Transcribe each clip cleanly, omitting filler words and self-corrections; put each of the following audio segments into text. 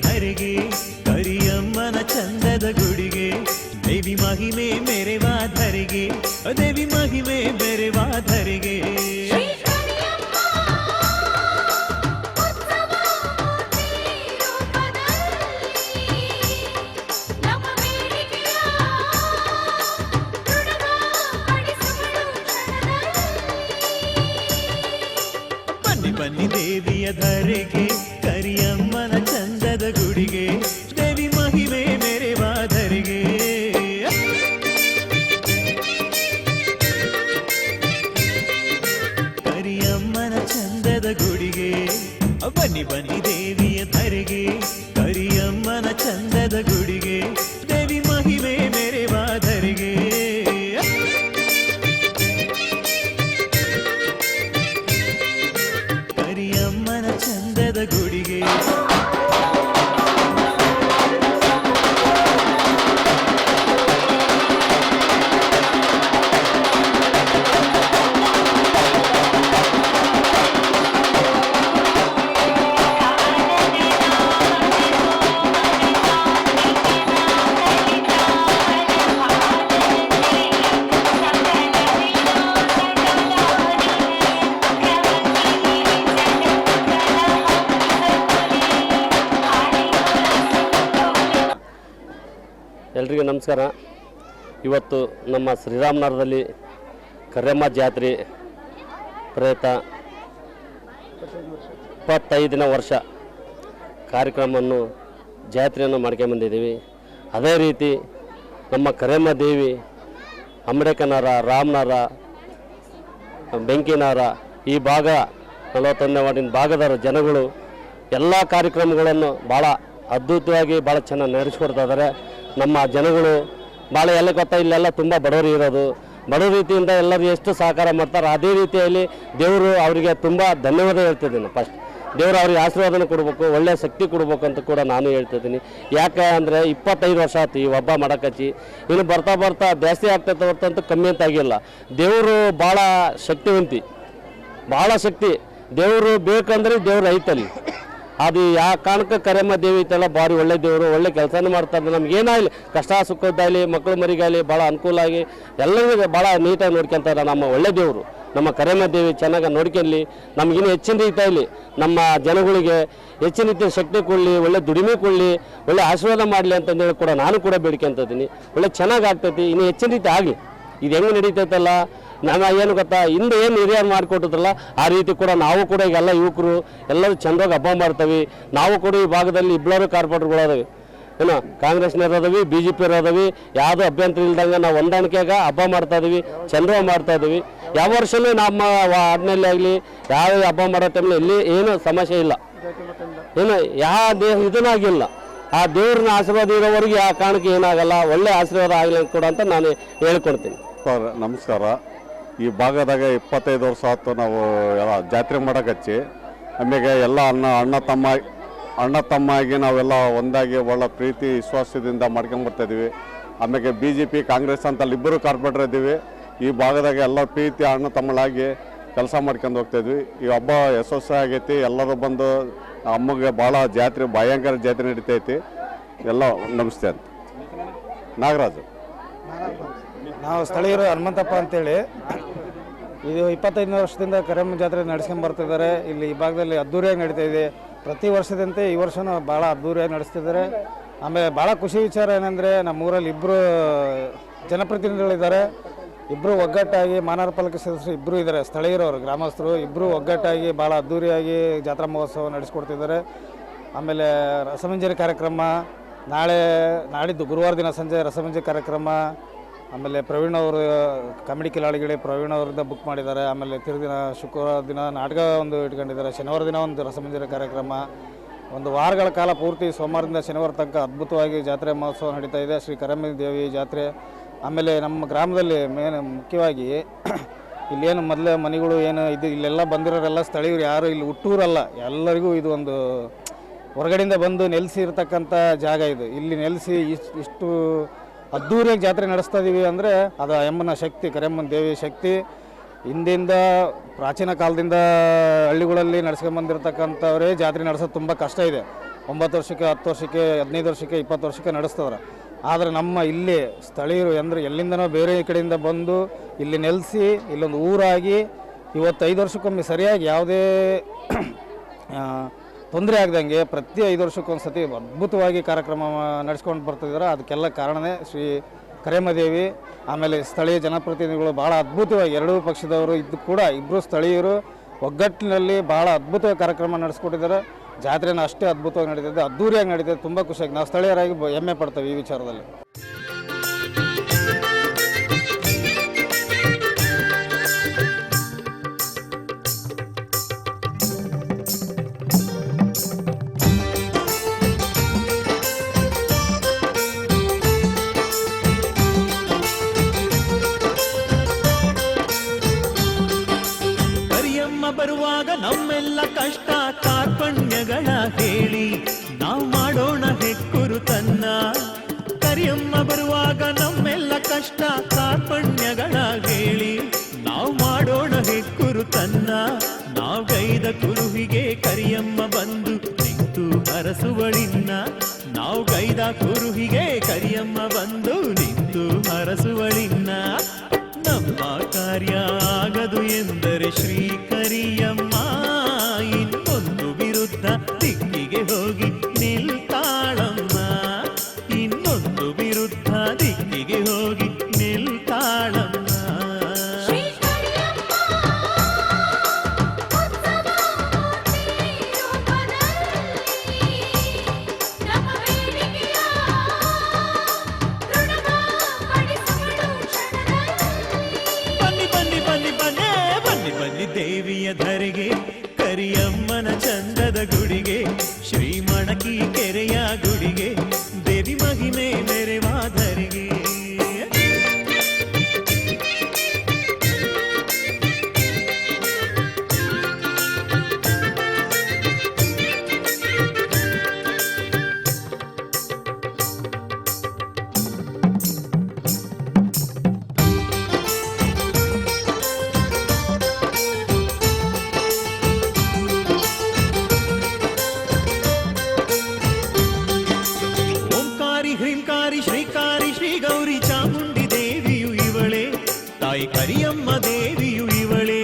ಧರೆಗೆ ಕರಿಯಮ್ಮನ ಚಂದದ ಗುಡಿಗೆ ದೇವಿ ಮಹಿಮೆ ಮೆರೆವಾ ಧರೆಗೆ ದೇವಿ ಮಹಿಮೆ ಮೆರೆವಾ ಧರೆಗೆ ಬನ್ನಿ ದೇವಿಯ ಧರೆಗೆ ಕರಿಯಮ್ಮನ ಚಂದದ ಗುಡಿಗೆ ದೇವಿ ಮಹಿಮೆ ಮೆರೆವಾ ಧರೆಗೆ ಕರಿಯಮ್ಮನ ಚಂದದ ಗುಡಿಗೆ ಬನ್ನಿ ಬನ್ನಿ ದೇವಿಯ ಧರೆಗೆ ಕರಿಯಮ್ಮನ ಚಂದದ ಗುಡಿಗೆ ದೇವಿ ಮಹಿಮೆ ಮೆರೆವಾ ಧರೆಗೆ ಕರಿಯಮ್ಮನ ಚಂದದ ಗುಡಿಗೆ ಎಲ್ರಿಗೂ ನಮಸ್ಕಾರ. ಇವತ್ತು ನಮ್ಮ ಶ್ರೀರಾಮನಗರದಲ್ಲಿ ಕರಿಯಮ್ಮ ಜಾತ್ರೆ ಪ್ರಯುಕ್ತ 25ನೇ ವರ್ಷ ಕಾರ್ಯಕ್ರಮವನ್ನು ಜಾತ್ರೆಯನ್ನು ಮಾಡ್ಕೊಂಬಂದಿದ್ದೀವಿ. ಅದೇ ರೀತಿ ನಮ್ಮ ಕರಿಯಮ್ಮ ದೇವಿ ಅಂಬೇಡ್ಕರ್ನವರ ರಾಮನಗರ ಬೆಂಕಿನವರ ಈ ಭಾಗ 41ನೇ ವಾರ್ಡಿನ ಭಾಗದ ಜನಗಳು ಎಲ್ಲ ಕಾರ್ಯಕ್ರಮಗಳನ್ನು ಭಾಳ ಅದ್ಭುತವಾಗಿ ಭಾಳ ಚೆನ್ನಾಗಿ ನಡೆಸ್ಕೊಡ್ತಾ ಇದ್ದಾರೆ. ನಮ್ಮ ಜನಗಳು ಭಾಳ ಎಲ್ಲ ಗೊತ್ತಾ, ಇಲ್ಲೆಲ್ಲ ತುಂಬ ಬಡವರು ಇರೋದು, ಬಡವ ರೀತಿಯಿಂದ ಎಲ್ಲರೂ ಎಷ್ಟು ಸಹಕಾರ ಮಾಡ್ತಾರೆ. ಅದೇ ರೀತಿಯಲ್ಲಿ ದೇವರು ಅವರಿಗೆ ತುಂಬ ಧನ್ಯವಾದ ಹೇಳ್ತಿದ್ದೀನಿ. ಫಸ್ಟ್ ದೇವರು ಅವ್ರಿಗೆ ಆಶೀರ್ವಾದನ ಕೊಡಬೇಕು, ಒಳ್ಳೆಯ ಶಕ್ತಿ ಕೊಡಬೇಕು ಅಂತ ಕೂಡ ನಾನು ಹೇಳ್ತಿದ್ದೀನಿ. ಯಾಕೆ ಅಂದರೆ 25 ವರ್ಷ ಆಯ್ತು ಈ ಹಬ್ಬ ಮಾಡೋಕಚ್ಚಿ. ಇನ್ನು ಬರ್ತಾ ಬರ್ತಾ ಜಾಸ್ತಿ ಆಗ್ತೈತೆ ಹೊರತಂತೂ ಕಮ್ಮಿ ಅಂತ ಆಗಿಲ್ಲ. ದೇವರು ಭಾಳ ಶಕ್ತಿವಂತಿ, ಭಾಳ ಶಕ್ತಿ. ದೇವರು ಬೇಕಂದ್ರೆ ದೇವರು ಐತಲ್ಲಿ. ಅದು ಯಾವ ಕಾರಣಕ್ಕೆ ಕರಿಯಮ್ಮ ದೇವಿ ಐತಲ್ಲ, ಭಾರಿ ಒಳ್ಳೆ ದೇವರು, ಒಳ್ಳೆ ಕೆಲಸನೂ ಮಾಡ್ತಾರೆ. ನಮಗೇನಾಗಲಿ ಕಷ್ಟ ಸುಖದ್ದಾಗಲಿ ಮಕ್ಕಳು ಮರಿಗಾಗಲಿ ಭಾಳ ಅನುಕೂಲ ಆಗಿ ಎಲ್ಲರಿಗೂ ಭಾಳ ನೀಟಾಗಿ ನೋಡ್ಕೊತಾರೆ. ನಮ್ಮ ಒಳ್ಳೆ ದೇವರು ನಮ್ಮ ಕರಿಯಮ್ಮ ದೇವಿ ಚೆನ್ನಾಗಿ ನೋಡ್ಕೊಳ್ಳಿ, ನಮಗಿನ್ನೂ ಹೆಚ್ಚಿನ ರೀತಿಯಲ್ಲಿ ನಮ್ಮ ಜನಗಳಿಗೆ ಹೆಚ್ಚಿನ ರೀತಿಯ ಶಕ್ತಿ ಕೊಡಲಿ, ಒಳ್ಳೆ ದುಡಿಮೆ ಕೊಡಲಿ, ಒಳ್ಳೆ ಆಶೀರ್ವಾದ ಮಾಡಲಿ ಅಂತಂದೇಳಿ ಕೂಡ ನಾನು ಕೂಡ ಬೇಡ್ಕೊಂತಿದ್ದೀನಿ. ಒಳ್ಳೆ ಚೆನ್ನಾಗಿ ಆಗ್ತೈತಿ, ಇನ್ನೂ ಹೆಚ್ಚಿನ ರೀತಿ ಆಗಲಿ. ಇದು ಹೆಂಗೆ ನಡೀತೈತಲ್ಲ, ನಮ್ಮ ಏನು ಗೊತ್ತಾ, ಹಿಂದೆ ಏನು ಹಿರಿಯರು ಮಾಡಿಕೊಟ್ಟಿದ್ರಲ್ಲ ಆ ರೀತಿ ಕೂಡ ನಾವು ಕೂಡ ಈಗೆಲ್ಲ ಯುವಕರು ಎಲ್ಲರೂ ಚಂದಾಗಿ ಹಬ್ಬ ಮಾಡ್ತೀವಿ. ನಾವು ಕೂಡ ಈ ಭಾಗದಲ್ಲಿ ಇಬ್ಬರು ಕಾರ್ಪೊರೇಟ್ಗಳು ಅದಾವೆ, ಏನು ಕಾಂಗ್ರೆಸ್ನವ್ರು ಅದಾವೆ, BJP ಅದಾವೆ. ಯಾವುದೂ ಅಭ್ಯಂತರ ಇಲ್ದಂಗೆ ನಾವು ಹೊಂದಾಣಿಕೆಯಾಗ ಹಬ್ಬ ಮಾಡ್ತಾಯಿದ್ದೀವಿ, ಚಂದ ಮಾಡ್ತಾಯಿದ್ದೀವಿ. ಯಾವ ವರ್ಷವೂ ನಮ್ಮ ವಾರ್ಡ್ನಲ್ಲಿ ಆಗಲಿ ಯಾವ ಹಬ್ಬ ಮಾಡೋ ಟೈಮಲ್ಲಿ ಎಲ್ಲಿ ಏನು ಸಮಸ್ಯೆ ಇಲ್ಲ, ಏನು ಯಾವ ಇದನ್ನಾಗಿಲ್ಲ. ಆ ದೇವ್ರನ್ನ ಆಶೀರ್ವಾದ ಇರೋವರೆಗೆ ಆ ಕಾರಣಕ್ಕೆ ಏನಾಗಲ್ಲ, ಒಳ್ಳೆ ಆಶೀರ್ವಾದ ಆಗಲಿ ಕೂಡ ಅಂತ ನಾನು ಹೇಳ್ಕೊಡ್ತೀನಿ. ಸರ್ ನಮಸ್ಕಾರ. ಈ ಭಾಗದಾಗ 25 ವರ್ಷ ಆಯ್ತು ನಾವು ಎಲ್ಲ ಜಾತ್ರೆ ಮಾಡೋಕಚ್ಚಿ. ಆಮೇಲೆ ಎಲ್ಲ ಅಣ್ಣ ತಮ್ಮಾಗಿ ನಾವೆಲ್ಲ ಒಂದಾಗಿ ಒಳ್ಳೆ ಪ್ರೀತಿ ವಿಶ್ವಾಸದಿಂದ ಮಾಡ್ಕೊಂಬರ್ತಾಯಿದ್ದೀವಿ. ಆಮೇಲೆ BJP ಕಾಂಗ್ರೆಸ್ ಅಂತ ಇಬ್ಬರು ಕಾರ್ಪೊರೇಟರ್ ಇದ್ದೀವಿ. ಈ ಭಾಗದಾಗ ಎಲ್ಲ ಪ್ರೀತಿ ಅಣ್ಣ ತಮ್ಮಳಾಗಿ ಕೆಲಸ ಮಾಡ್ಕೊಂಡು ಹೋಗ್ತಾಯಿದ್ವಿ. ಈ ಹಬ್ಬ ಯಶಸ್ವಿ ಆಗೈತಿ. ಎಲ್ಲರೂ ಬಂದು ಅಮ್ಮಗೆ ಭಾಳ ಜಾತ್ರೆ ಭಯಂಕರ ಜಾತ್ರೆ ನಡೀತೈತಿ. ಎಲ್ಲ ನಮಸ್ತೆ ಅಂತ. ನಾಗರಾಜು, ನಾವು ಸ್ಥಳೀಯರು ಹನುಮಂತಪ್ಪ ಅಂತೇಳಿ. ಇದು 25ನೇ ವರ್ಷದಿಂದ ಕರಿಯಮ್ಮ ಜಾತ್ರೆ ನಡೆಸ್ಕೊಂಡು ಬರ್ತಿದ್ದಾರೆ. ಇಲ್ಲಿ ಈ ಭಾಗದಲ್ಲಿ ಅದ್ದೂರಿಯಾಗಿ ನಡೀತಾ ಇದೆ. ಪ್ರತಿ ವರ್ಷದಂತೆ ಈ ವರ್ಷವೂ ಭಾಳ ಅದ್ದೂರಿಯಾಗಿ ನಡೆಸ್ತಿದ್ದಾರೆ. ಆಮೇಲೆ ಭಾಳ ಖುಷಿ ವಿಚಾರ ಏನಂದರೆ ನಮ್ಮೂರಲ್ಲಿ ಇಬ್ಬರು ಜನಪ್ರತಿನಿಧಿಗಳಿದ್ದಾರೆ. ಇಬ್ಬರು ಒಗ್ಗಟ್ಟಾಗಿ ಮಾನವ ಪಾಲಿಕೆ ಸದಸ್ಯರು ಇಬ್ಬರು ಇದ್ದಾರೆ, ಸ್ಥಳೀಯರವರು ಗ್ರಾಮಸ್ಥರು ಇಬ್ಬರು ಒಗ್ಗಟ್ಟಾಗಿ ಭಾಳ ಅದ್ದೂರಿಯಾಗಿ ಜಾತ್ರಾ ಮಹೋತ್ಸವ ನಡೆಸ್ಕೊಡ್ತಿದ್ದಾರೆ. ಆಮೇಲೆ ರಸಮಂಜರಿ ಕಾರ್ಯಕ್ರಮ ನಾಡಿದ್ದು ಗುರುವಾರ ದಿನ ಸಂಜೆ ರಸಮಂಜರಿ ಕಾರ್ಯಕ್ರಮ. ಆಮೇಲೆ ಪ್ರವೀಣ್ ಅವರು ಕಾಮಿಡಿ ಕಿಲಾಡಿಗಳೇ ಪ್ರವೀಣ್ ಅವರಿಂದ ಬುಕ್ ಮಾಡಿದ್ದಾರೆ. ಆಮೇಲೆ ತಿರುದಿನ ಶುಕ್ರವಾರ ದಿನ ನಾಟಕ ಒಂದು ಇಟ್ಕೊಂಡಿದ್ದಾರೆ. ಶನಿವಾರ ದಿನ ಒಂದು ರಸಮಂಜರಿ ಕಾರ್ಯಕ್ರಮ. ಒಂದು ವಾರಗಳ ಕಾಲ ಪೂರ್ತಿ ಸೋಮವಾರದಿಂದ ಶನಿವಾರ ತನಕ ಅದ್ಭುತವಾಗಿ ಜಾತ್ರೆ ಮಹೋತ್ಸವ ನಡೀತಾ ಇದೆ, ಶ್ರೀ ಕರಿಯಮ್ಮ ದೇವಿ ಜಾತ್ರೆ. ಆಮೇಲೆ ನಮ್ಮ ಗ್ರಾಮದಲ್ಲಿ ಮುಖ್ಯವಾಗಿ ಇಲ್ಲೇನು ಮೊದಲೇ ಮನೆಗಳು ಏನು ಇದು ಇಲ್ಲೆಲ್ಲ ಬಂದಿರೋರೆಲ್ಲ ಸ್ಥಳೀಯರು, ಯಾರು ಇಲ್ಲಿ ಹುಟ್ಟೂರಲ್ಲ, ಎಲ್ಲರಿಗೂ ಇದು ಒಂದು ಹೊರಗಡೆಯಿಂದ ಬಂದು ನೆಲೆಸಿ ಇರತಕ್ಕಂಥ ಜಾಗ ಇದು. ಇಲ್ಲಿ ನೆಲೆಸಿ ಇಷ್ಟು ಅದ್ದೂರಿಯಾಗಿ ಜಾತ್ರೆ ನಡೆಸ್ತಾ ಇದ್ದೀವಿ ಅಂದರೆ ಅದು ಅಮ್ಮನ ಶಕ್ತಿ, ಕರಿಯಮ್ಮನ ದೇವಿ ಶಕ್ತಿ. ಹಿಂದಿಂದ ಪ್ರಾಚೀನ ಕಾಲದಿಂದ ಹಳ್ಳಿಗಳಲ್ಲಿ ನಡೆಸ್ಕೊಂಬಂದಿರತಕ್ಕಂಥವರೇ ಜಾತ್ರೆ ನಡೆಸೋದು ತುಂಬ ಕಷ್ಟ ಇದೆ. 9 ವರ್ಷಕ್ಕೆ 10 ವರ್ಷಕ್ಕೆ 15 ವರ್ಷಕ್ಕೆ 20 ವರ್ಷಕ್ಕೆ ನಡೆಸ್ತಿದ್ದಾರೆ. ಆದರೆ ನಮ್ಮ ಇಲ್ಲಿ ಸ್ಥಳೀಯರು ಅಂದರೆ ಎಲ್ಲಿಂದನೋ ಬೇರೆ ಕಡೆಯಿಂದ ಬಂದು ಇಲ್ಲಿ ನೆಲೆಸಿ ಇಲ್ಲೊಂದು ಊರಾಗಿ ಇವತ್ತು 5 ವರ್ಷಕ್ಕೊಮ್ಮೆ ಸರಿಯಾಗಿ ಯಾವುದೇ ತೊಂದರೆ ಆಗದಂಗೆ ಪ್ರತಿ 5 ವರ್ಷಕ್ಕೊಂದು ಸತಿ ಅದ್ಭುತವಾಗಿ ಕಾರ್ಯಕ್ರಮ ನಡೆಸ್ಕೊಂಡು ಬರ್ತಿದ್ದಾರೆ. ಅದಕ್ಕೆಲ್ಲ ಕಾರಣವೇ ಶ್ರೀ ಕರಿಯಮ್ಮದೇವಿ. ಆಮೇಲೆ ಸ್ಥಳೀಯ ಜನಪ್ರತಿನಿಧಿಗಳು ಭಾಳ ಅದ್ಭುತವಾಗಿ ಎರಡೂ ಪಕ್ಷದವರು ಇದ್ದು ಕೂಡ ಇಬ್ಬರು ಸ್ಥಳೀಯರು ಒಗ್ಗಟ್ಟಿನಲ್ಲಿ ಭಾಳ ಅದ್ಭುತವಾಗಿ ಕಾರ್ಯಕ್ರಮ ನಡೆಸ್ಕೊಟ್ಟಿದ್ದಾರೆ. ಜಾತ್ರೆನ ಅಷ್ಟೇ ಅದ್ಭುತವಾಗಿ ನಡೀತಿದೆ, ಅದ್ದೂರಿಯಾಗಿ ನಡೀತಿದೆ. ತುಂಬ ಖುಷಿಯಾಗಿ ನಾವು ಸ್ಥಳೀಯರಾಗಿ ಹೆಮ್ಮೆ ಪಡ್ತೇವೆ ಈ ವಿಚಾರದಲ್ಲಿ. ಬರುವಾಗ ನಮ್ಮೆಲ್ಲ ಕಷ್ಟ ಕಾರ್ಪಣ್ಯಗಳ ಹೇಳಿ ನಾವು ಮಾಡೋಣ ಹೆಕ್ಕುರು ತನ್ನ. ಕರಿಯಮ್ಮ ಬರುವಾಗ ನಮ್ಮೆಲ್ಲ ಕಷ್ಟ ಕಾರ್ಪಣ್ಯಗಳ ಹೇಳಿ ನಾವು ಮಾಡೋಣ ಹೆಕ್ಕುರು ತನ್ನ. ನಾವು ಗೈದ ಕುರುಹಿಗೆ ಕರಿಯಮ್ಮ ಬಂದು ನಿಂತು ಹರಸುವಳಿನ್ನ. ನಾವು ಗೈದ ಕುರುಹಿಗೆ ಕರಿಯಮ್ಮ ಬಂದು ನಿಂತು ಹರಸುವಳಿನ್ನ. ನಮ್ಮ ಕಾರ್ಯ ಆಗದು ಎಂದರೆ ಶ್ರೀ ಕರಿಯಮ್ಮ ಇನ್ನೊಂದು ವಿರುದ್ಧ ದಿಕ್ಕಿಗೆ ಹೋಗಿ ನಿಲ್ತಾಳಮ್ಮ. ಇನ್ನೊಂದು ವಿರುದ್ಧ ದಿಕ್ಕಿಗೆ ಹೋಗಿ ನಿಲ್ತಾಳಮ್ಮ. ದೇವಿಯ ಧರೆಗೆ ಕರಿಯಮ್ಮನ ಚಂದದ ಗುಡಿಗೆ ಶ್ರೀ ಮಣಕಿ ಕೆರೆಯ ಗುಡಿಗೆ ದೇವಿ ಮಹಿಮೆ ಮೆರೆವಾ ಧರೆಗೆ. ಹ್ರೀಂಕಾರಿ ಶ್ರೀಕಾರಿ ಶ್ರೀ ಗೌರಿ ಚಾಮುಂಡಿ ದೇವಿಯು ಇವಳೆ, ತಾಯಿ ಕರಿಯಮ್ಮ ದೇವಿಯು ಇವಳೆ.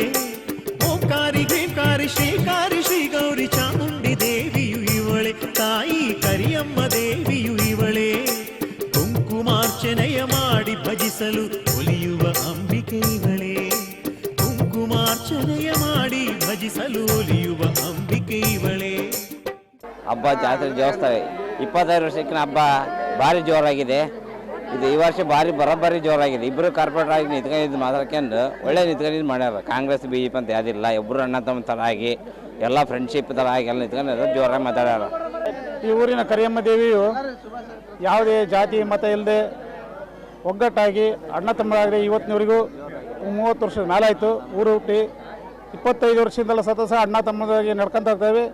ಓಂಕಾರಿ ಹ್ರೀಂಕಾರಿ ಶ್ರೀಕಾರಿ ಶ್ರೀ ಗೌರಿ ಚಾಮುಂಡಿ ದೇವಿಯು ಇವಳೆ, ತಾಯಿ ಕರಿಯಮ್ಮ ದೇವಿಯು ಇವಳೆ. ಕುಂಕುಮಾರ್ಚನೆಯ ಮಾಡಿ ಭಜಿಸಲು ಒಲಿಯುವ ಅಂಬಿಕೆ ಇವಳೆ. ಕುಂಕುಮಾರ್ಚನೆಯ ಮಾಡಿ ಭಜಿಸಲು ಒಲಿಯುವ ಅಂಬಿಕೆ ಇವಳೆ. ಹಬ್ಬ ಜಾತ್ರೆ ಜೋಸ್ತಾರೆ 25 ವರ್ಷಕ್ಕಿನ ಹಬ್ಬ ಭಾರಿ ಜೋರಾಗಿದೆ. ಇದು ಈ ವರ್ಷ ಭಾರಿ ಬರೋಬ್ಬರಿ ಜೋರಾಗಿದೆ. ಇಬ್ಬರು ಕಾರ್ಪೊರೇಟ್ ಆಗಿ ನಿಂತ್ಕೊಂಡಿದ್ದು ಮಾತಾಡ್ಕೊಂಡು ಒಳ್ಳೆ ನಿಂತ್ಕೊಂಡಿದ್ದು ಮಾಡ್ಯಾರ. ಕಾಂಗ್ರೆಸ್ BJP ಅಂತ ಯಾವುದಿಲ್ಲ, ಇಬ್ಬರು ಅಣ್ಣ ತಮ್ಮ ಥರ ಆಗಿ ಎಲ್ಲ ಫ್ರೆಂಡ್ಶಿಪ್ ಥರ ಆಗಿ ಎಲ್ಲ ನಿಂತ್ಕೊಂಡು ಜೋರಾಗಿ ಮಾತಾಡ್ಯಾರ. ಈ ಊರಿನ ಕರಿಯಮ್ಮ ದೇವಿಯು ಯಾವುದೇ ಜಾತಿ ಮತ ಇಲ್ಲದೆ ಒಗ್ಗಟ್ಟಾಗಿ ಅಣ್ಣ ತಮ್ಮರಾಗಿ ಇವತ್ತಿನವರೆಗೂ 30 ವರ್ಷದ ಮೇಲಾಯಿತು. ಊರು ಹುಟ್ಟಿ 25 ವರ್ಷದಿಂದಲೂ ಸತತ ಅಣ್ಣ ತಮ್ಮದಾಗಿ ನಡ್ಕೊತಾ ಇರ್ತೇವೆ.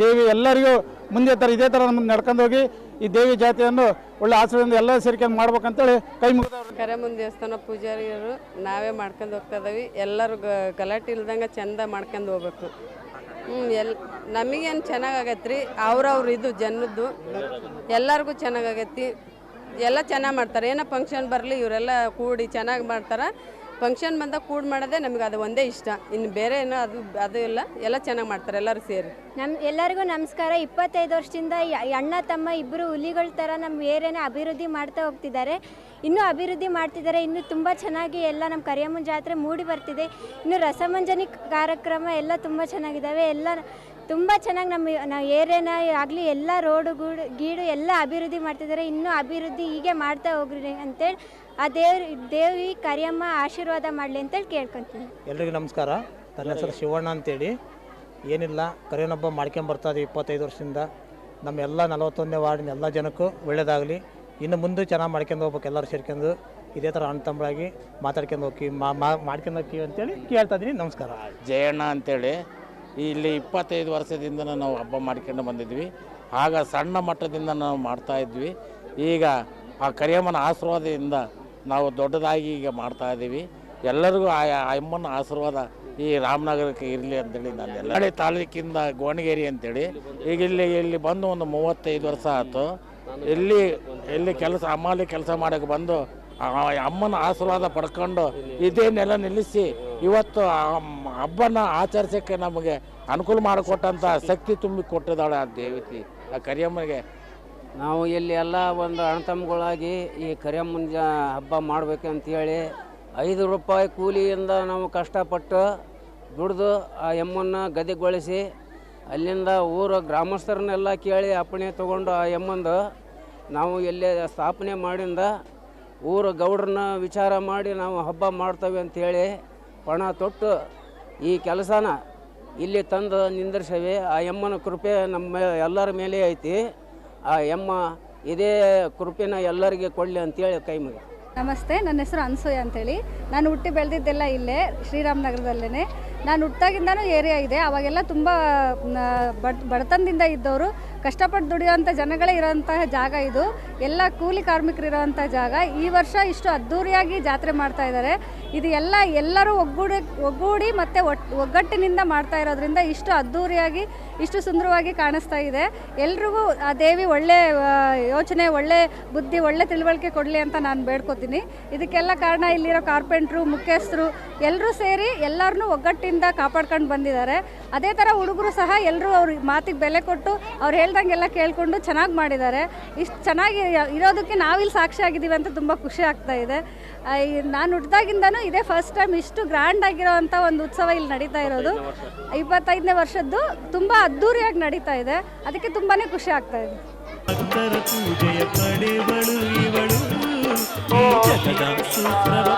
ದೇವಿ ಎಲ್ಲರಿಗೂ ಮುಂದೆ ಥರ ಇದೇ ಥರ ನಮ್ಮದು ನಡ್ಕೊಂಡು ಹೋಗಿ ಈ ದೇವಿ ಜಾತಿಯನ್ನು ಒಳ್ಳೆ ಆಚರಣೆಯಿಂದ ಎಲ್ಲ ಸೇರ್ಕೊಂಡು ಮಾಡ್ಬೇಕಂತೇಳಿ ಕೈ ಮುಗಿದವ್ರು. ಕರಿಯಮ್ಮನ ದೇವಸ್ಥಾನ ಪೂಜಾರಿಯರು ನಾವೇ ಮಾಡ್ಕೊಂಡು ಹೋಗ್ತಾ ಇದ್ದೀವಿ. ಎಲ್ಲರೂ ಗಲಾಟೆ ಇಲ್ದಂಗೆ ಚೆಂದ ಮಾಡ್ಕೊಂಡು ಹೋಗ್ಬೇಕು. ನಮಗೇನು ಚೆನ್ನಾಗೈತೆ ರೀ. ಅವ್ರವ್ರು ಇದು ಜನದ್ದು ಎಲ್ಲರಿಗೂ ಚೆನ್ನಾಗೈತಿ. ಎಲ್ಲ ಚೆನ್ನಾಗಿ ಮಾಡ್ತಾರೆ. ಏನೋ ಫಂಕ್ಷನ್ ಬರಲಿ ಇವರೆಲ್ಲ ಕೂಡಿ ಚೆನ್ನಾಗಿ ಮಾಡ್ತಾರೆ. ಫಂಕ್ಷನ್ ಬಂದಾಗ ಕೂಡಿ ಮಾಡೋದೇ ನಮಗೆ ಅದು ಒಂದೇ ಇಷ್ಟ. ಇನ್ನು ಬೇರೆ ಏನೋ ಅದು ಎಲ್ಲ ಚೆನ್ನಾಗಿ ಮಾಡ್ತಾರೆ ಎಲ್ಲರೂ ಸೇರಿ. ಎಲ್ಲರಿಗೂ ನಮಸ್ಕಾರ. 25 ವರ್ಷದಿಂದ ಅಣ್ಣ ತಮ್ಮ ಇಬ್ಬರು ಹುಲಿಗಳ ಥರ ನಮ್ಮ ಏರಿಯಾನ ಅಭಿವೃದ್ಧಿ ಮಾಡ್ತಾ ಹೋಗ್ತಿದ್ದಾರೆ. ಇನ್ನೂ ಅಭಿವೃದ್ಧಿ ಮಾಡ್ತಿದ್ದಾರೆ. ಇನ್ನೂ ತುಂಬ ಚೆನ್ನಾಗಿ ಎಲ್ಲ ನಮ್ಮ ಕರಿಯಮ್ಮನ ಜಾತ್ರೆ ಮೂಡಿ ಬರ್ತಿದೆ. ಇನ್ನು ರಸಮಂಜನಿ ಕಾರ್ಯಕ್ರಮ ಎಲ್ಲ ತುಂಬ ಚೆನ್ನಾಗಿದ್ದಾವೆ. ಎಲ್ಲ ತುಂಬ ಚೆನ್ನಾಗಿ ನಮ್ಮ ಏರಿಯಾನ ಆಗಲಿ ಎಲ್ಲ ರೋಡು ಗೀಡು ಎಲ್ಲ ಅಭಿವೃದ್ಧಿ ಮಾಡ್ತಿದ್ದಾರೆ. ಇನ್ನೂ ಅಭಿವೃದ್ಧಿ ಹೀಗೆ ಮಾಡ್ತಾ ಹೋಗ್ರಿ ಅಂತೇಳಿ ಆ ದೇವಿ ಕರಿಯಮ್ಮ ಆಶೀರ್ವಾದ ಮಾಡಲಿ ಅಂತೇಳಿ ಕೇಳ್ಕೊತೀನಿ. ಎಲ್ರಿಗೂ ನಮಸ್ಕಾರ. ನನ್ನ ಹೆಸರು ಶಿವಣ್ಣ ಅಂತೇಳಿ. ಏನಿಲ್ಲ, ಕರಿಯಮ್ಮನ ಹಬ್ಬ ಮಾಡ್ಕೊಂಬರ್ತದೆ 25 ವರ್ಷದಿಂದ. ನಮ್ಮ ಎಲ್ಲ 41ನೇ ವಾರ್ಡಿನ ಎಲ್ಲ ಜನಕ್ಕೂ ಒಳ್ಳೆಯದಾಗಲಿ. ಇನ್ನು ಮುಂದೆ ಚೆನ್ನಾಗಿ ಮಾಡ್ಕೊಂಡು ಹೋಗ್ಬೇಕು. ಎಲ್ಲರೂ ಸೇರ್ಕೊಂಡು ಇದೇ ಥರ ಅಣ್ಣ ತಮ್ಮರಾಗಿ ಮಾತಾಡ್ಕೊಂಡು ಹೋಗಿ ಮಾಡ್ಕೊಂಡು ಹೋಗ್ತೀವಿ ಅಂತೇಳಿ ಕೇಳ್ತಾ ಇದ್ದೀನಿ. ನಮಸ್ಕಾರ. ಜಯಣ್ಣ ಅಂತೇಳಿ. ಇಲ್ಲಿ 25 ವರ್ಷದಿಂದ ನಾವು ಹಬ್ಬ ಮಾಡ್ಕೊಂಡು ಬಂದಿದ್ವಿ. ಆಗ ಸಣ್ಣ ಮಟ್ಟದಿಂದ ನಾವು ಮಾಡ್ತಾಯಿದ್ವಿ. ಈಗ ಆ ಕರಿಯಮ್ಮನ ಆಶೀರ್ವಾದದಿಂದ ನಾವು ದೊಡ್ಡದಾಗಿ ಈಗ ಮಾಡ್ತಾಯಿದ್ದೀವಿ. ಎಲ್ಲರಿಗೂ ಆ ಅಮ್ಮನ ಆಶೀರ್ವಾದ ಈ ರಾಮನಗರಕ್ಕೆ ಇರಲಿ ಅಂತೇಳಿ ನಾನು ಎಲ್ಲ ತಾಲೂಕಿಂದ ಗೋಣಗೇರಿ ಅಂತೇಳಿ ಈಗ ಇಲ್ಲಿ ಬಂದು ಒಂದು 35 ವರ್ಷ ಆಯ್ತು. ಇಲ್ಲಿ ಕೆಲಸ ಅಮ್ಮಲ್ಲಿ ಕೆಲಸ ಮಾಡೋಕ್ಕೆ ಬಂದು ಅಮ್ಮನ ಆಶೀರ್ವಾದ ಪಡ್ಕೊಂಡು ಇದೇ ನೆಲ ನಿಲ್ಲಿಸಿ ಇವತ್ತು ಹಬ್ಬನ ಆಚರಿಸೋಕ್ಕೆ ನಮಗೆ ಅನುಕೂಲ ಮಾಡಿಕೊಟ್ಟಂಥ ಶಕ್ತಿ ತುಂಬಿ ಕೊಟ್ಟಿದ್ದಾಳೆ ಆ ದೇವತಿ, ಆ ಕರಿಯಮ್ಮನಿಗೆ. ನಾವು ಇಲ್ಲಿ ಎಲ್ಲ ಒಂದು ಅಣ್ಣತಮ್ಮಗಳಾಗಿ ಈ ಕರಿಯಮ್ಮನ ಹಬ್ಬ ಮಾಡಬೇಕಂತೇಳಿ 5 ರೂಪಾಯಿ ಕೂಲಿಯಿಂದ ನಾವು ಕಷ್ಟಪಟ್ಟು ದುಡಿದು ಆ ಎಮ್ಮನ್ನು ಗದೆಗೊಳಿಸಿ ಅಲ್ಲಿಂದ ಊರ ಗ್ರಾಮಸ್ಥರನ್ನೆಲ್ಲ ಕೇಳಿ ಅಪ್ಪಣೆ ತೊಗೊಂಡು ಆ ಎಮ್ಮಂದು ನಾವು ಎಲ್ಲೇ ಸ್ಥಾಪನೆ ಮಾಡಿಂದ ಊರ ಗೌಡ್ರನ್ನ ವಿಚಾರ ಮಾಡಿ ನಾವು ಹಬ್ಬ ಮಾಡ್ತೇವೆ ಅಂಥೇಳಿ ಪಣ ತೊಟ್ಟು ಈ ಕೆಲಸನ ಇಲ್ಲಿ ತಂದು ನಿಂದಿರ್ಸೇವೆ. ಆ ಎಮ್ಮನ ಕೃಪೆ ನಮ್ಮ ಎಲ್ಲರ ಮೇಲೆ ಐತಿ. ಆ ಎಮ್ಮ ಇದೇ ಕೃಪೆನ ಎಲ್ಲರಿಗೆ ಕೊಡಲಿ ಅಂತೇಳಿ ಕೈ ಮುಗಿ. ನಮಸ್ತೆ, ನನ್ನ ಹೆಸರು ಅನ್ಸೂಯ ಅಂತೇಳಿ. ನಾನು ಹುಟ್ಟಿ ಬೆಳೆದಿದ್ದೆಲ್ಲ ಇಲ್ಲೇ ಶ್ರೀರಾಮನಗರದಲ್ಲೇ. ನಾನು ಹುಟ್ಟಾಗಿಂದನೂ ಏರಿಯಾ ಇದೆ. ಅವಾಗೆಲ್ಲ ತುಂಬ ಬಡತನದಿಂದ ಇದ್ದವರು, ಕಷ್ಟಪಟ್ಟು ದುಡಿಯೋಂಥ ಜನಗಳೇ ಇರೋಂತಹ ಜಾಗ ಇದು. ಎಲ್ಲ ಕೂಲಿ ಕಾರ್ಮಿಕರು ಇರೋವಂಥ ಜಾಗ. ಈ ವರ್ಷ ಇಷ್ಟು ಅದ್ಧೂರಿಯಾಗಿ ಜಾತ್ರೆ ಮಾಡ್ತಾ ಇದ್ದಾರೆ. ಇದು ಎಲ್ಲರೂ ಒಗ್ಗೂಡಿ ಮತ್ತು ಒಗ್ಗಟ್ಟಿನಿಂದ ಮಾಡ್ತಾ ಇರೋದ್ರಿಂದ ಇಷ್ಟು ಅದ್ಧೂರಿಯಾಗಿ ಇಷ್ಟು ಸುಂದರವಾಗಿ ಕಾಣಿಸ್ತಾ ಇದೆ. ಎಲ್ರಿಗೂ ಆ ದೇವಿ ಒಳ್ಳೆ ಯೋಚನೆ, ಒಳ್ಳೆ ಬುದ್ಧಿ, ಒಳ್ಳೆ ತಿಳುವಳಿಕೆ ಕೊಡಲಿ ಅಂತ ನಾನು ಬೇಡ್ಕೋತೀನಿ. ಇದಕ್ಕೆಲ್ಲ ಕಾರಣ ಇಲ್ಲಿರೋ ಕಾರ್ಪೆಂಟ್ರು, ಮುಖ್ಯಸ್ಥರು ಎಲ್ಲರೂ ಸೇರಿ ಎಲ್ಲರನ್ನೂ ಒಗ್ಗಟ್ಟಿಂದ ಕಾಪಾಡ್ಕೊಂಡು ಬಂದಿದ್ದಾರೆ. ಅದೇ ಥರ ಹುಡುಗರು ಸಹ ಎಲ್ಲರೂ ಅವ್ರ ಮಾತಿಗೆ ಬೆಲೆ ಕೊಟ್ಟು ಅವ್ರು ಹೇಳ್ದಂಗೆಲ್ಲ ಕೇಳಿಕೊಂಡು ಚೆನ್ನಾಗಿ ಮಾಡಿದ್ದಾರೆ. ಇಷ್ಟು ಚೆನ್ನಾಗಿ ಇರೋದಕ್ಕೆ ನಾವಿಲ್ಲಿ ಸಾಕ್ಷಿ ಆಗಿದ್ದೀವಿ ಅಂತ ತುಂಬ ಖುಷಿ ಆಗ್ತಾ ಇದೆ. ನಾನು ಹುಟ್ಟಿದಾಗಿಂದನೂ ಇದೇ ಫಸ್ಟ್ ಟೈಮ್ ಇಷ್ಟು ಗ್ರ್ಯಾಂಡ್ ಆಗಿರೋವಂಥ ಒಂದು ಉತ್ಸವ ಇಲ್ಲಿ ನಡೀತಾ ಇರೋದು. 25ನೇ ವರ್ಷದ್ದು ತುಂಬ ಅದ್ಧೂರಿಯಾಗಿ ನಡೀತಾ ಇದೆ. ಅದಕ್ಕೆ ತುಂಬಾ ಖುಷಿ ಆಗ್ತಾ ಇದೆ. ಭಕ್ತರ ಪೂಜೆಯ ಪಡೆವಳು ಇವಳು, ಈ ಜಗದ ಸೂತ್ರವ